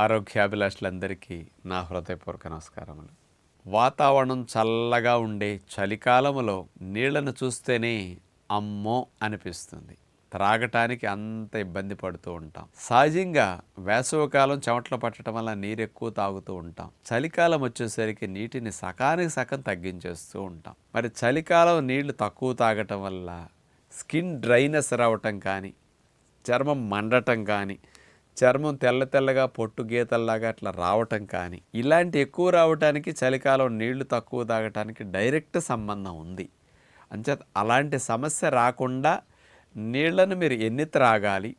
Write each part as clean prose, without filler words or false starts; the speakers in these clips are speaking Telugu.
ఆరోగ్యాభిలాషులందరికీ నా హృదయపూర్వక నమస్కారములు. వాతావరణం చల్లగా ఉండే చలికాలములో నీళ్లను చూస్తేనే అమ్మో అనిపిస్తుంది. త్రాగటానికి అంత ఇబ్బంది పడుతూ ఉంటాం. సహజంగా వేసవికాలం చెమటలు పట్టడం వల్ల నీరు ఎక్కువ తాగుతూ ఉంటాం. చలికాలం వచ్చేసరికి నీటిని సకానికి సగం తగ్గించేస్తూ ఉంటాం. మరి చలికాలం నీళ్లు తక్కువ తాగటం వల్ల స్కిన్ డ్రైనెస్ రావటం కానీ, చర్మం మండటం కానీ, చర్మం తెల్ల తెల్లగా పొట్టు గీతల్లాగా అట్లా రావటం కానీ, ఇలాంటి ఎక్కువ రావటానికి చలికాలం నీళ్లు తక్కువ తాగటానికి డైరెక్ట్ సంబంధం ఉంది. అంచేత అలాంటి సమస్య రాకుండా నీళ్లను మీరు ఎన్ని త్రాగాలి,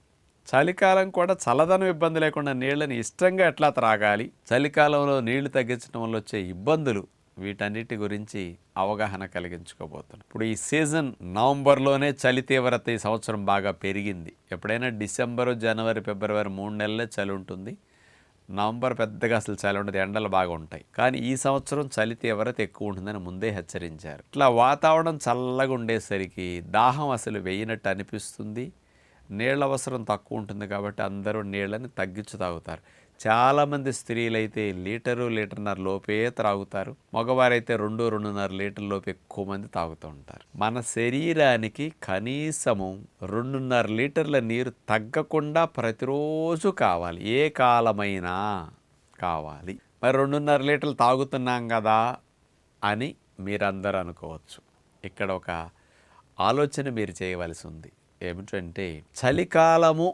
చలికాలం కూడా చల్లదనం ఇబ్బంది లేకుండా నీళ్ళని ఇష్టంగా ఎట్లా త్రాగాలి, చలికాలంలో నీళ్లు తగ్గించడం వల్ల వచ్చే ఇబ్బందులు, వీటన్నిటి గురించి అవగాహన కలిగించుకోబోతున్నాం. ఇప్పుడు ఈ సీజన్ నవంబర్లోనే చలి తీవ్రత ఈ సంవత్సరం బాగా పెరిగింది. ఎప్పుడైనా డిసెంబరు, జనవరి, ఫిబ్రవరి 3 నెలలే చలి ఉంటుంది. నవంబర్ పెద్దగా అసలు చలి ఉండదు, ఎండలు బాగా ఉంటాయి. కానీ ఈ సంవత్సరం చలి తీవ్రత ఎక్కువ ఉంటుందని ముందే హెచ్చరించారు. ఇట్లా వాతావరణం చల్లగా ఉండేసరికి దాహం అసలు వేయనట్టు అనిపిస్తుంది. నీళ్ళ అవసరం తక్కువ ఉంటుంది కాబట్టి అందరూ నీళ్ళని తగ్గించి తాగుతారు. చాలామంది స్త్రీలైతే లీటరున్నర లోపే త్రాగుతారు. మగవారైతే 2-2.5 లీటర్ల లోపు ఎక్కువ మంది తాగుతూ ఉంటారు. మన శరీరానికి కనీసము 2.5 లీటర్ల నీరు తగ్గకుండా ప్రతిరోజు కావాలి, ఏ కాలమైనా కావాలి. మరి 2.5 లీటర్లు తాగుతున్నాం కదా అని మీరందరూ అనుకోవచ్చు. ఇక్కడ ఒక ఆలోచన మీరు చేయవలసి ఉంది. ఏమిటంటే, చలికాలము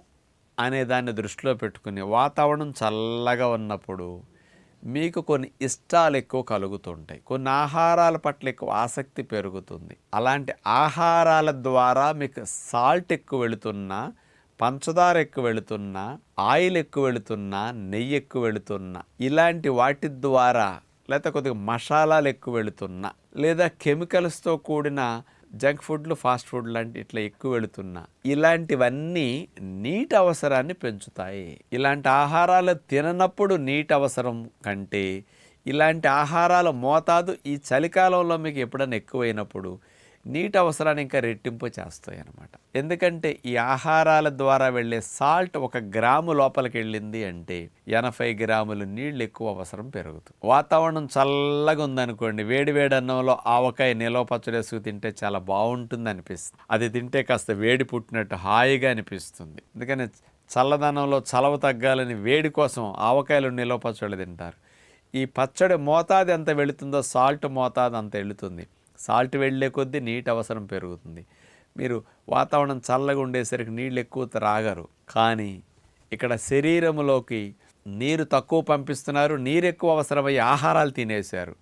అనే దాన్ని దృష్టిలో పెట్టుకుని వాతావరణం చల్లగా ఉన్నప్పుడు మీకు కొన్ని ఇష్టాలు ఎక్కువ కలుగుతుంటాయి. కొన్ని ఆహారాల పట్ల ఎక్కువ ఆసక్తి పెరుగుతుంది. అలాంటి ఆహారాల ద్వారా మీకు సాల్ట్ ఎక్కువ వెళుతున్నా, పంచదార ఎక్కువ వెళుతున్నా, ఆయిల్ ఎక్కువ వెళుతున్నా, నెయ్యి ఎక్కువ వెళుతున్నా, ఇలాంటి వాటి ద్వారా, లేదా కొద్దిగా మసాలాలు ఎక్కువ వెళుతున్నా, లేదా కెమికల్స్తో కూడిన జంక్ ఫుడ్లు, ఫాస్ట్ ఫుడ్ లాంటి ఇట్లా ఎక్కువ వెళుతున్నా, ఇలాంటివన్నీ నీటి అవసరాన్ని పెంచుతాయి. ఇలాంటి ఆహారాలు తిననప్పుడు నీటి అవసరం కంటే ఇలాంటి ఆహారాల మోతాదు ఈ చలికాలంలో మీకు ఎప్పుడైనా ఎక్కువైనప్పుడు నీటి అవసరాన్ని ఇంకా రెట్టింపు చేస్తాయి అన్నమాట. ఎందుకంటే ఈ ఆహారాల ద్వారా వెళ్ళే సాల్ట్ 1 గ్రాము లోపలికి వెళ్ళింది అంటే 80 గ్రాములు నీళ్ళు ఎక్కువ అవసరం పెరుగుతుంది. వాతావరణం చల్లగా ఉందనుకోండి, వేడి అన్నంలో ఆవకాయ నిలవ పచ్చడి వేసుకు తింటే చాలా బాగుంటుంది అనిపిస్తుంది. అది తింటే కాస్త వేడి పుట్టినట్టు హాయిగా అనిపిస్తుంది. అందుకని చల్లదనంలో చలవ తగ్గాలని వేడి కోసం ఆవకాయలు నిలవ పచ్చడి తింటారు. ఈ పచ్చడి మోతాదు ఎంత వెళుతుందో సాల్ట్ మోతాదు అంత వెళుతుంది. సాల్ట్ వెళ్ళే కొద్దీ నీటి అవసరం పెరుగుతుంది. మీరు వాతావరణం చల్లగా ఉండేసరికి నీళ్ళు ఎక్కువ త్రాగరు. కానీ ఇక్కడ శరీరంలోకి నీరు తక్కువ పంపిస్తున్నారు, నీరు ఎక్కువ అవసరమయ్యే ఆహారాలు తినేశారు.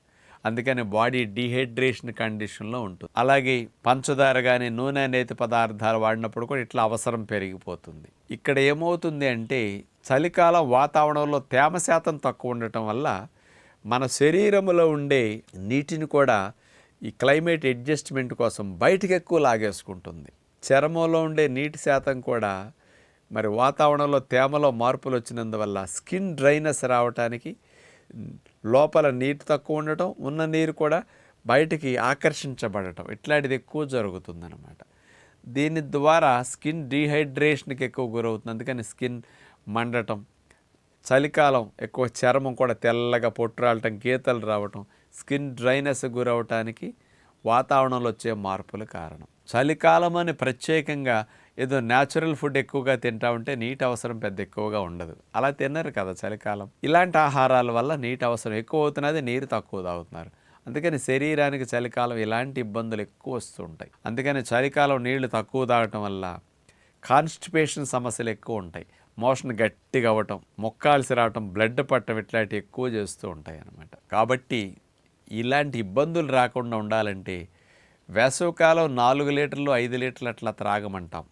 అందుకని బాడీ డీహైడ్రేషన్ కండిషన్లో ఉంటుంది. అలాగే పంచదార కానీ నూనె నేతి పదార్థాలు వాడినప్పుడు కూడా ఇట్లా అవసరం పెరిగిపోతుంది. ఇక్కడ ఏమవుతుంది అంటే, చలికాలం వాతావరణంలో తేమ శాతం తక్కువ ఉండటం వల్ల మన శరీరంలో ఉండే నీటిని కూడా ఈ క్లైమేట్ అడ్జస్ట్మెంట్ కోసం బయటికి ఎక్కువ లాగేసుకుంటుంది. చర్మంలో ఉండే నీటి శాతం కూడా మరి వాతావరణంలో తేమలో మార్పులు వచ్చినందువల్ల స్కిన్ డ్రైనెస్ రావటానికి, లోపల నీరు తక్కువ ఉండటం, ఉన్న నీరు కూడా బయటికి ఆకర్షించబడటం, ఇట్లాంటిది ఎక్కువ జరుగుతుందన్నమాట. దీని ద్వారా స్కిన్ డీహైడ్రేషన్కి ఎక్కువ గురవుతుంది. అందుకని స్కిన్ మండటం, చలికాలం ఎక్కువ చర్మం కూడా తెల్లగా పొట్టు రావటం, గీతలు రావటం, స్కిన్ డ్రైనెస్ గురవటానికి వాతావరణంలో వచ్చే మార్పులు కారణం. చలికాలం అని ప్రత్యేకంగా ఏదో న్యాచురల్ ఫుడ్ ఎక్కువగా తింటా ఉంటే నీటి అవసరం పెద్ద ఎక్కువగా ఉండదు. అలా తిన్నారు కదా చలికాలం. ఇలాంటి ఆహారాల వల్ల నీటి అవసరం ఎక్కువ అవుతున్నది, నీరు తక్కువ తాగుతున్నారు. అందుకని శరీరానికి చలికాలం ఇలాంటి ఇబ్బందులు ఎక్కువ వస్తూ ఉంటాయి. అందుకని చలికాలం నీళ్లు తక్కువ తాగటం వల్ల కాన్స్టిపేషన్ సమస్యలు ఎక్కువ ఉంటాయి. మోషన్ గట్టిగా అవ్వటం, మొక్కాల్సి రావటం, బ్లడ్ పట్టడం, ఇట్లాంటివి ఎక్కువ చేస్తూ ఉంటాయి అన్నమాట. కాబట్టి ఇలాంటి ఇబ్బందులు రాకుండా ఉండాలంటే వేసవికాలం 4 లీటర్లు 5 లీటర్లు అట్లా త్రాగమంటాం.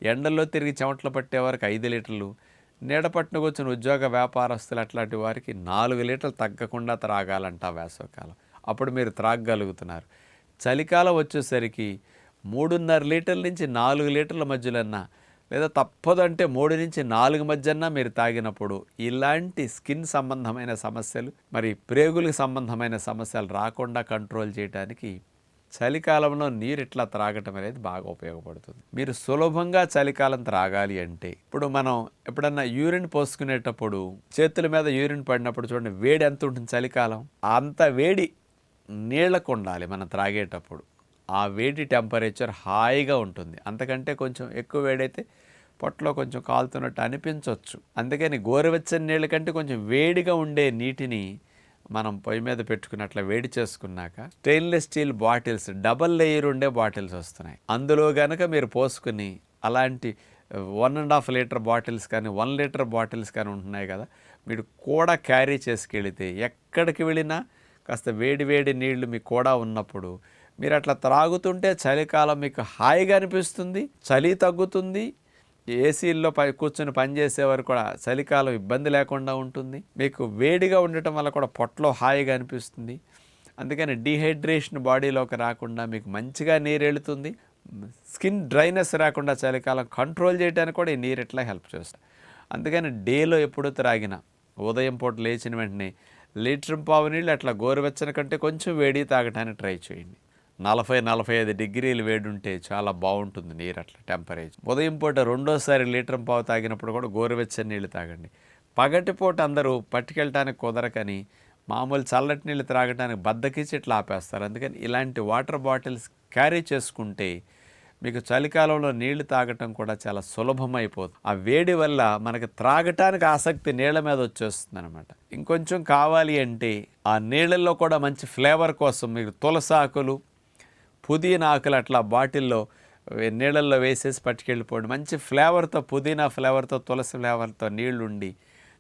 ఎండల్లో తిరిగి చెమటలు పట్టే వారికి 5 లీటర్లు, నీడపట్టుకు వచ్చిన ఉద్యోగ వ్యాపారస్తులు అట్లాంటి వారికి 4 లీటర్లు తగ్గకుండా త్రాగాలంట వేసవికాలం. అప్పుడు మీరు త్రాగగలుగుతున్నారు. చలికాలం వచ్చేసరికి 3.5 లీటర్ల నుంచి 4 లీటర్ల మధ్యలన్నా, లేదా తప్పదంటే 3 నుంచి 4 మధ్యన మీరు తాగినప్పుడు ఇలాంటి స్కిన్ సంబంధమైన సమస్యలు, మరి ప్రేగులకు సంబంధమైన సమస్యలు రాకుండా కంట్రోల్ చేయడానికి చలికాలంలో నీరు ఇట్లా త్రాగటం అనేది బాగా ఉపయోగపడుతుంది. మీరు సులభంగా చలికాలం త్రాగాలి అంటే ఇప్పుడు మనం ఎప్పుడన్నా యూరిన్ పోసుకునేటప్పుడు చేతుల మీద యూరిన్ పడినప్పుడు చూడండి వేడి ఎంత ఉంటుంది చలికాలం. అంత వేడి నీళ్ళకు ఉండాలి మనం త్రాగేటప్పుడు. ఆ వేడి టెంపరేచర్ హాయిగా ఉంటుంది. అంతకంటే కొంచెం ఎక్కువ వేడైతే పొట్టలో కొంచెం కాలుతున్నట్టు అనిపించవచ్చు. అందుకని గోరువెచ్చని నీళ్ళ కంటే కొంచెం వేడిగా ఉండే నీటిని మనం పొయ్యి మీద పెట్టుకుని అట్లా వేడి చేసుకున్నాక stainless steel bottles double layer ఉండే బాటిల్స్ వస్తున్నాయి. అందులో కనుక మీరు పోసుకుని అలాంటి 1.5 లీటర్ బాటిల్స్ కానీ 1 లీటర్ బాటిల్స్ కానీ ఉంటున్నాయి కదా, మీరు కూడా క్యారీ చేసుకెళితే ఎక్కడికి వెళ్ళినా కాస్త వేడి వేడి నీళ్లు మీకు కూడా ఉన్నప్పుడు మీరు అట్లా త్రాగుతుంటే చలికాలం మీకు హాయిగా అనిపిస్తుంది, చలి తగ్గుతుంది. ఏసీల్లో కూర్చొని పనిచేసేవారు కూడా చలికాలం ఇబ్బంది లేకుండా ఉంటుంది. మీకు వేడిగా ఉండటం వల్ల కూడా పొట్టలో హాయిగా అనిపిస్తుంది. అందుకని డీహైడ్రేషన్ బాడీలోకి రాకుండా మీకు మంచిగా నీరు వెళుతుంది. స్కిన్ డ్రైనెస్ రాకుండా చలికాలం కంట్రోల్ చేయడానికి కూడా ఈ నీరు ఇట్లా హెల్ప్ చేస్తుంది. అందుకని డేలో ఎప్పుడు త్రాగినా ఉదయం పూట లేచిన వెంటనే 1.5 లీటర్ నీళ్ళు అట్లా గోరువెచ్చని కంటే కొంచెం వేడి తాగడానికి ట్రై చేయండి. 40-45 డిగ్రీలు వేడి ఉంటే చాలా బాగుంటుంది నీరు అట్లా టెంపరేచర్. ఉదయం పూట రెండోసారి 1.5 లీటర్ తాగినప్పుడు కూడా గోరువెచ్చని నీళ్ళు తాగండి. పగటిపూట అందరూ పట్టుకెళ్ళటానికి కుదరకని మామూలు చల్లటి నీళ్ళు త్రాగడానికి బద్దకిచ్చి ఇట్లా ఆపేస్తారు. అందుకని ఇలాంటి వాటర్ బాటిల్స్ క్యారీ చేసుకుంటే మీకు చలికాలంలో నీళ్లు తాగటం కూడా చాలా సులభమైపోతుంది. ఆ వేడి వల్ల మనకి త్రాగటానికి ఆసక్తి నీళ్ళ మీద వచ్చేస్తుంది అనమాట. ఇంకొంచెం కావాలి అంటే ఆ నీళ్ళల్లో కూడా మంచి ఫ్లేవర్ కోసం మీరు తులసాకులు, పుదీనా ఆకులు అట్లా బాటిల్లో నీళ్ళల్లో వేసేసి పట్టుకెళ్ళిపోండి. మంచి ఫ్లేవర్తో, పుదీనా ఫ్లేవర్తో, తులసి ఫ్లేవర్తో నీళ్ళు ఉండి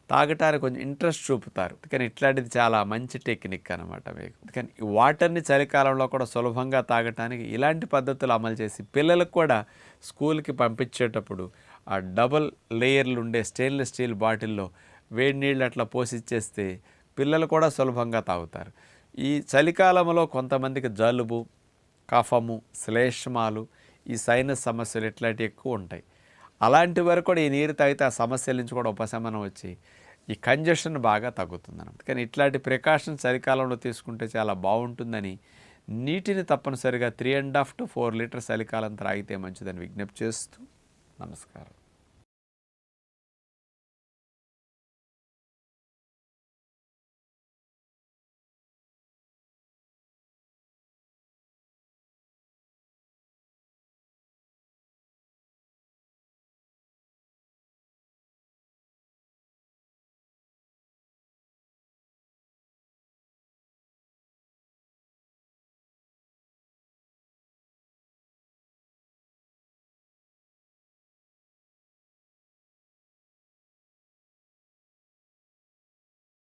తాగటానికి కొంచెం ఇంట్రెస్ట్ చూపుతారు. కానీ ఇట్లాంటిది చాలా మంచి టెక్నిక్ అనమాట మీకు. కానీ ఈ వాటర్ని చలికాలంలో కూడా సులభంగా తాగటానికి ఇలాంటి పద్ధతులు అమలు చేసి పిల్లలకు కూడా స్కూల్కి పంపించేటప్పుడు ఆ డబల్ లేయర్లు ఉండే స్టెయిన్లెస్ స్టీల్ బాటిల్లో వేడి నీళ్ళు అట్లా పోసిచ్చేస్తే పిల్లలు కూడా సులభంగా తాగుతారు. ఈ చలికాలంలో కొంతమందికి జలుబు, కఫము, శ్లేష్మాలు, ఈ సైనస్ సమస్యలు ఇట్లాంటివి ఎక్కువ ఉంటాయి. అలాంటి వరకు కూడా ఈ నీరు తాగితే ఆ సమస్యల నుంచి కూడా ఉపశమనం వచ్చి ఈ కంజెషన్ బాగా తగ్గుతుంది అన్నమాట. కానీ ఇట్లాంటి ప్రికాషన్స్ చలికాలంలో తీసుకుంటే చాలా బాగుంటుందని, నీటిని తప్పనిసరిగా 3.5 to 4 లీటర్స్ చలికాలం త్రాగితే మంచిదని విజ్ఞప్తి చేస్తూ నమస్కారం.